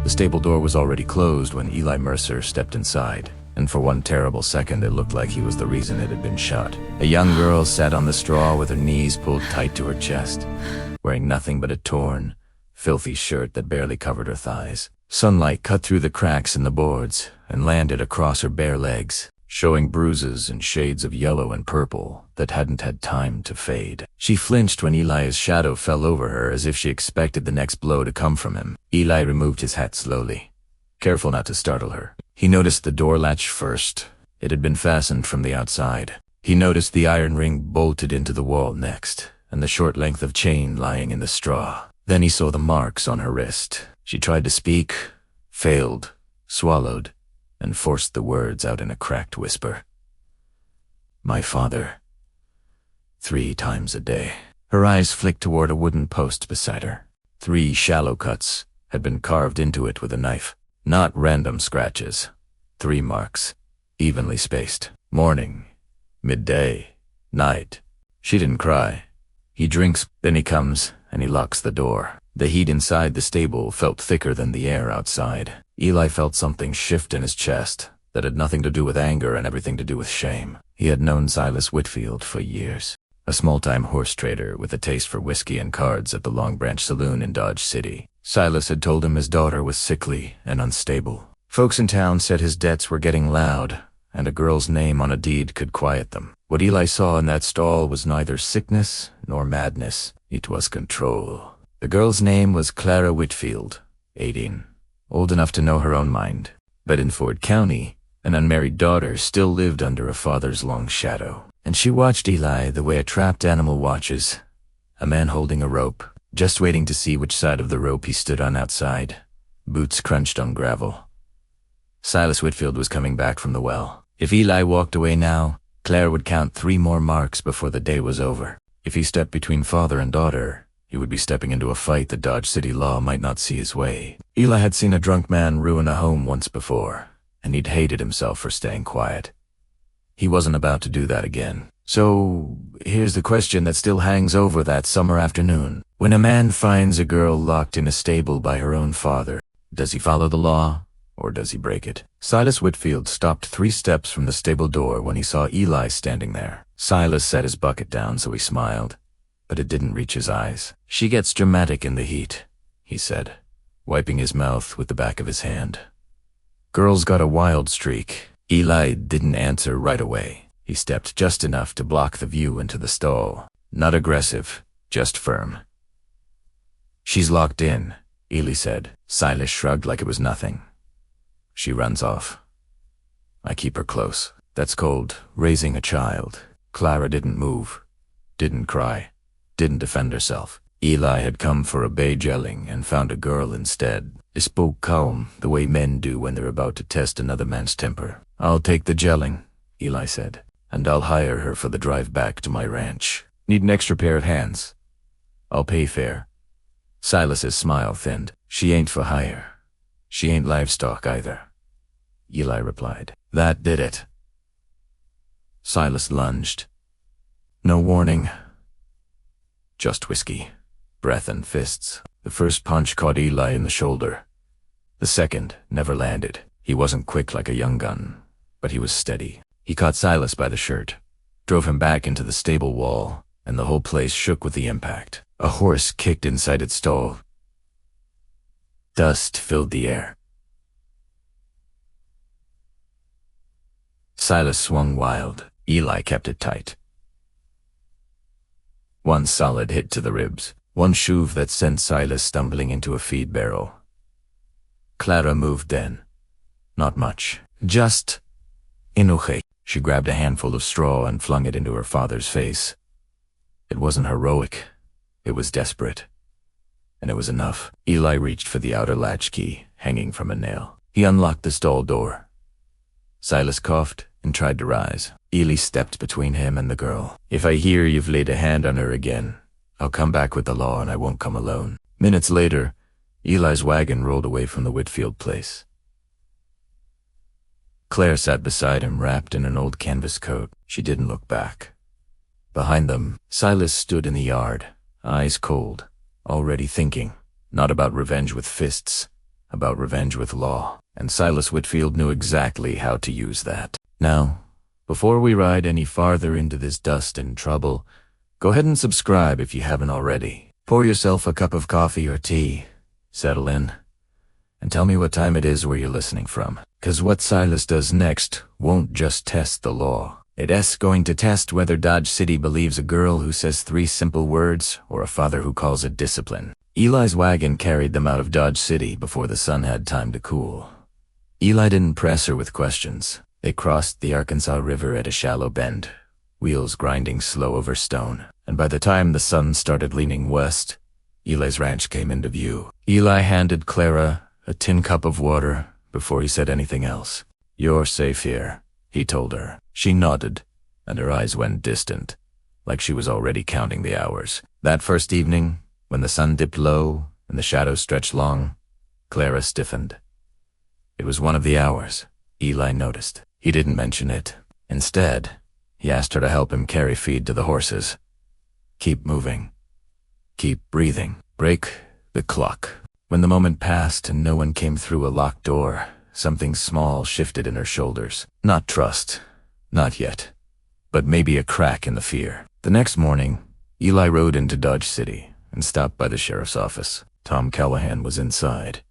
The stable door was already closed when Eli Mercer stepped inside, and for one terrible second it looked like he was the reason it had been shut. A young girl sat on the straw with her knees pulled tight to her chest, wearing nothing but a torn, filthy shirt that barely covered her thighs. Sunlight cut through the cracks in the boards and landed across her bare legs, showing bruises and shades of yellow and purple that hadn't had time to fade. She flinched when Eli's shadow fell over her as if she expected the next blow to come from him. Eli removed his hat slowly, careful not to startle her. He noticed the door latch first. It had been fastened from the outside. He noticed the iron ring bolted into the wall next, and the short length of chain lying in the straw. Then he saw the marks on her wrist. She tried to speak, failed, swallowed, and forced the words out in a cracked whisper. "My father." 3 times a day. Her eyes flicked toward a wooden post beside her. 3 shallow cuts had been carved into it with a knife. Not random scratches. 3 marks, evenly spaced. Morning, midday, night. She didn't cry. He drinks, then he comes, and he locks the door. The heat inside the stable felt thicker than the air outside. Eli felt something shift in his chest that had nothing to do with anger and everything to do with shame. He had known Silas Whitfield for years, a small-time horse trader with a taste for whiskey and cards at the Long Branch Saloon in Dodge City. Silas had told him his daughter was sickly and unstable. Folks in town said his debts were getting loud, and a girl's name on a deed could quiet them. What Eli saw in that stall was neither sickness nor madness. It was control. The girl's name was Clara Whitfield, 18, old enough to know her own mind. But in Ford County, an unmarried daughter still lived under a father's long shadow. And she watched Eli the way a trapped animal watches, a man holding a rope, just waiting to see which side of the rope he stood on outside. Boots crunched on gravel. Silas Whitfield was coming back from the well. If Eli walked away now, Claire would count 3 more marks before the day was over. If he stepped between father and daughter, he would be stepping into a fight that Dodge City law might not see his way. Eli had seen a drunk man ruin a home once before, and he'd hated himself for staying quiet. He wasn't about to do that again. So, here's the question that still hangs over that summer afternoon. When a man finds a girl locked in a stable by her own father, does he follow the law, or does he break it? Silas Whitfield stopped 3 steps from the stable door when he saw Eli standing there. Silas set his bucket down so he smiled, but it didn't reach his eyes. "She gets dramatic in the heat," he said, wiping his mouth with the back of his hand. "Girls got a wild streak." Eli didn't answer right away. He stepped just enough to block the view into the stall. Not aggressive, just firm. "She's locked in," Eli said. Silas shrugged like it was nothing. "She runs off. I keep her close. That's called raising a child." Clara didn't move, didn't cry, didn't defend herself. Eli had come for a bay gelling and found a girl instead. He spoke calm, the way men do when they're about to test another man's temper. "I'll take the gelling," Eli said, "and I'll hire her for the drive back to my ranch. Need an extra pair of hands. I'll pay fair." Silas's smile thinned. "She ain't for hire. She ain't livestock either," Eli replied. "That did it." Silas lunged. No warning. Just whiskey, breath and fists. The first punch caught Eli in the shoulder. The second never landed. He wasn't quick like a young gun, but he was steady. He caught Silas by the shirt, drove him back into the stable wall, and the whole place shook with the impact. A horse kicked inside its stall. Dust filled the air. Silas swung wild. Eli kept it tight. One solid hit to the ribs, one shove that sent Silas stumbling into a feed barrel. Clara moved then. Not much. Just enough. She grabbed a handful of straw and flung it into her father's face. It wasn't heroic. It was desperate. And it was enough. Eli reached for the outer latchkey, hanging from a nail. He unlocked the stall door. Silas coughed and tried to rise. Eli stepped between him and the girl. "If I hear you've laid a hand on her again, I'll come back with the law and I won't come alone." Minutes later, Eli's wagon rolled away from the Whitfield place. Claire sat beside him, wrapped in an old canvas coat. She didn't look back. Behind them, Silas stood in the yard, eyes cold, already thinking, not about revenge with fists, about revenge with law, and Silas Whitfield knew exactly how to use that. Now, before we ride any farther into this dust and trouble, go ahead and subscribe if you haven't already. Pour yourself a cup of coffee or tea, settle in, and tell me what time it is where you're listening from. 'Cause what Silas does next won't just test the law. It's going to test whether Dodge City believes a girl who says 3 simple words or a father who calls it discipline. Eli's wagon carried them out of Dodge City before the sun had time to cool. Eli didn't press her with questions. They crossed the Arkansas River at a shallow bend, wheels grinding slow over stone, and by the time the sun started leaning west, Eli's ranch came into view. Eli handed Clara a tin cup of water before he said anything else. "You're safe here," he told her. She nodded, and her eyes went distant, like she was already counting the hours. That first evening, when the sun dipped low and the shadows stretched long, Clara stiffened. It was one of the hours, Eli noticed. He didn't mention it. Instead, he asked her to help him carry feed to the horses. Keep moving. Keep breathing. Break the clock. When the moment passed and no one came through a locked door, something small shifted in her shoulders. Not trust. Not yet. But maybe a crack in the fear. The next morning, Eli rode into Dodge City and stopped by the sheriff's office. Tom Callahan was inside,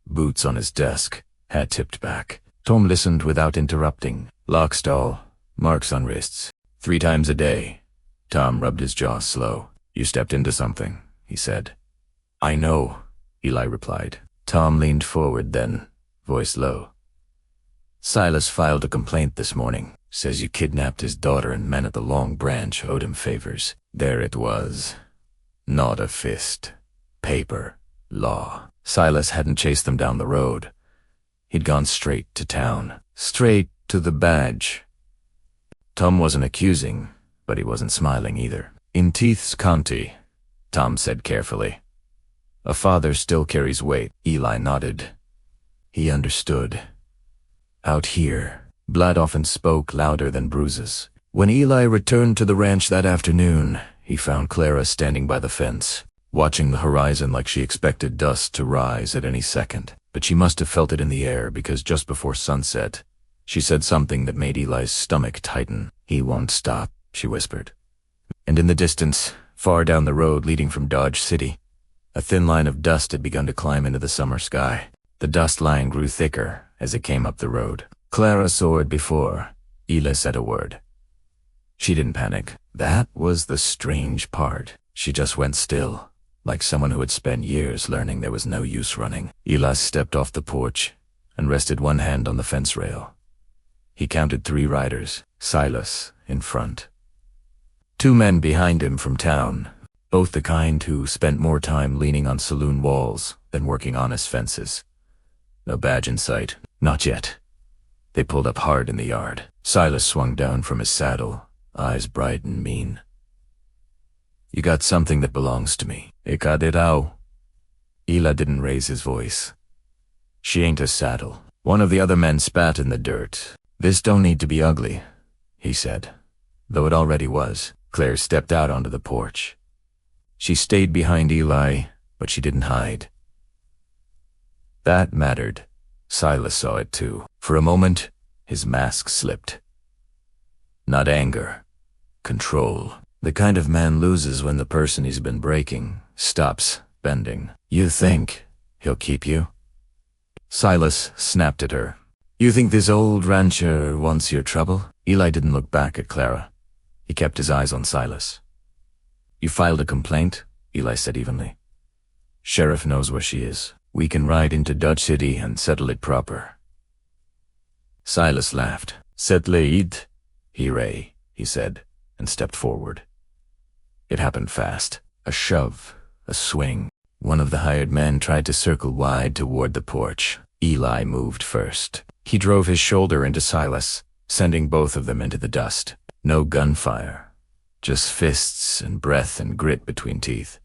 boots on his desk, hat tipped back. Tom listened without interrupting. Lock stall, marks on wrists. 3 times a day. Tom rubbed his jaw slow. "You stepped into something," he said. "I know," Eli replied. Tom leaned forward then, voice low. "Silas filed a complaint this morning. Says you kidnapped his daughter and men at the Long Branch owed him favors." There it was. Not a fist. Paper. Law. Silas hadn't chased them down the road. He'd gone straight to town. Straight to the badge. Tom wasn't accusing, but he wasn't smiling either. "In Teeth's County," Tom said carefully. "A father still carries weight." Eli nodded. He understood. Out here, blood often spoke louder than bruises. When Eli returned to the ranch that afternoon, he found Clara standing by the fence, watching the horizon like she expected dust to rise at any second. But she must have felt it in the air because just before sunset, she said something that made Eli's stomach tighten. "He won't stop," she whispered. And in the distance, far down the road leading from Dodge City, a thin line of dust had begun to climb into the summer sky. The dust line grew thicker as it came up the road. Clara saw it before Eli said a word. She didn't panic. That was the strange part. She just went still, like someone who had spent years learning there was no use running. Eli stepped off the porch and rested one hand on the fence rail. He counted 3 riders, Silas in front. 2 men behind him from town, both the kind who spent more time leaning on saloon walls than working honest fences. No badge in sight. Not yet. They pulled up hard in the yard. Silas swung down from his saddle, eyes bright and mean. "You got something that belongs to me. Ik had it out." Eli didn't raise his voice. "She ain't a saddle." One of the other men spat in the dirt. "This don't need to be ugly," he said, though it already was. Claire stepped out onto the porch. She stayed behind Eli, but she didn't hide. That mattered. Silas saw it too. For a moment, his mask slipped. Not anger. Control. The kind of man loses when the person he's been breaking stops bending. "You think he'll keep you?" Silas snapped at her. "You think this old rancher wants your trouble?" Eli didn't look back at Clara. He kept his eyes on Silas. "You filed a complaint?" Eli said evenly. "Sheriff knows where she is. We can ride into Dodge City and settle it proper." Silas laughed. "Settle it, hooray," he said, and stepped forward. It happened fast. A shove, a swing. One of the hired men tried to circle wide toward the porch. Eli moved first. He drove his shoulder into Silas, sending both of them into the dust. No gunfire, just fists and breath and grit between teeth.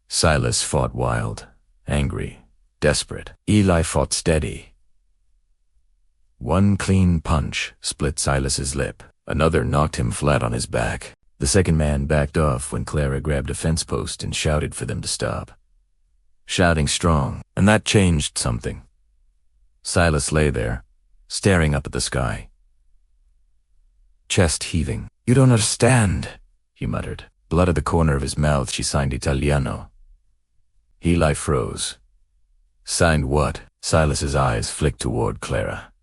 Silas fought wild, angry, desperate. Eli fought steady. One clean punch split Silas's lip. Another knocked him flat on his back. The second man backed off when Clara grabbed a fence post and shouted for them to stop. shouting strong, and that changed something. Silas lay there, staring up at the sky, chest heaving. "You don't understand," he muttered. Blood at the corner of his mouth, she signed Italiano. Eli froze. "Signed what?" Silas's eyes flicked toward Clara.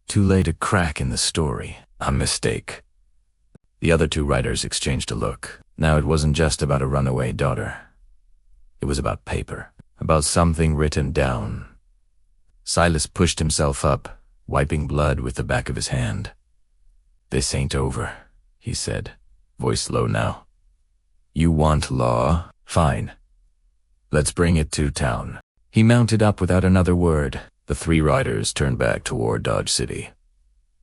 Too late a crack in the story. A mistake. The other two writers exchanged a look. Now it wasn't just about a runaway daughter. It was about paper, about something written down. Silas pushed himself up, wiping blood with the back of his hand. "This ain't over," he said, voice low now. "You want law? Fine. Let's bring it to town." He mounted up without another word. The three riders turned back toward Dodge City,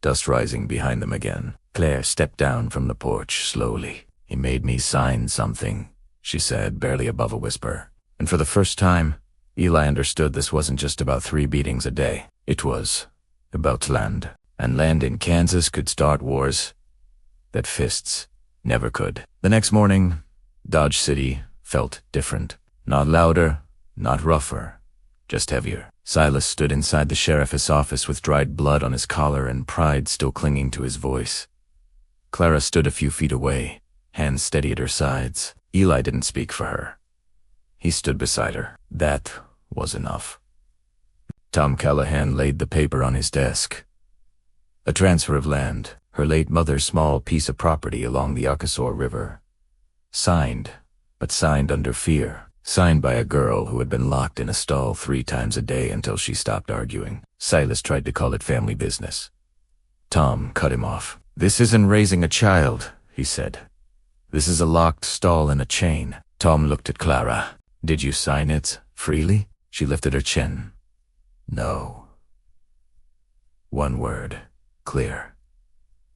dust rising behind them again. Claire stepped down from the porch slowly. "He made me sign something," she said, barely above a whisper. And for the first time, Eli understood this wasn't just about 3 beatings a day. It was about land. And land in Kansas could start wars that fists never could. The next morning, Dodge City felt different. Not louder, not rougher, just heavier. Silas stood inside the sheriff's office with dried blood on his collar and pride still clinging to his voice. Clara stood a few feet away, hands steady at her sides. Eli didn't speak for her. He stood beside her. That was enough. Tom Callahan laid the paper on his desk. A transfer of land, her late mother's small piece of property along the Arkansas River. Signed, but signed under fear. Signed by a girl who had been locked in a stall 3 times a day until she stopped arguing. Silas tried to call it family business. Tom cut him off. "This isn't raising a child," he said. "This is a locked stall in a chain." Tom looked at Clara. "Did you sign it freely?" She lifted her chin. "No." One word. Clear.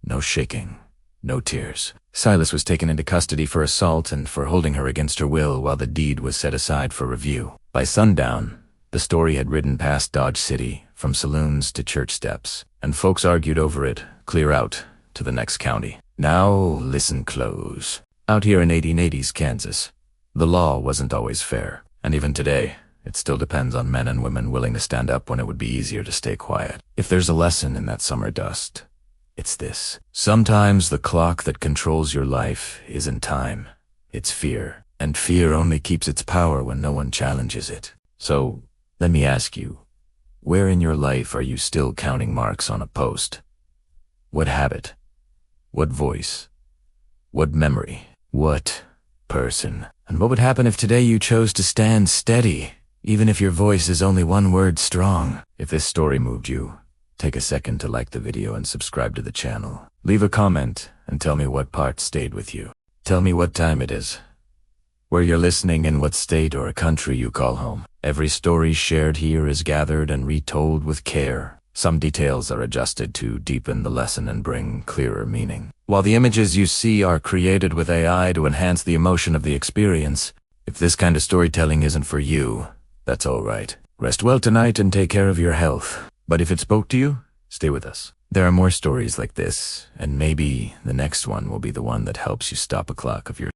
No shaking. No tears. Silas was taken into custody for assault and for holding her against her will while the deed was set aside for review. By sundown, the story had ridden past Dodge City, from saloons to church steps, and folks argued over it, clear out to the next county. Now listen close. Out here in 1880s Kansas, the law wasn't always fair, and even today, it still depends on men and women willing to stand up when it would be easier to stay quiet. If there's a lesson in that summer dust, it's this. Sometimes the clock that controls your life isn't time, it's fear. And fear only keeps its power when no one challenges it. So, let me ask you, where in your life are you still counting marks on a post? What habit? What voice? What memory? What person? And what would happen if today you chose to stand steady, even if your voice is only 1 word strong? If this story moved you, take a second to like the video and subscribe to the channel. Leave a comment and tell me what part stayed with you. Tell me what time it is, where you're listening, and what state or country you call home. Every story shared here is gathered and retold with care. Some details are adjusted to deepen the lesson and bring clearer meaning. While the images you see are created with AI to enhance the emotion of the experience, if this kind of storytelling isn't for you, that's all right. Rest well tonight and take care of your health. But if it spoke to you, stay with us. There are more stories like this, and maybe the next one will be the one that helps you stop a clock of your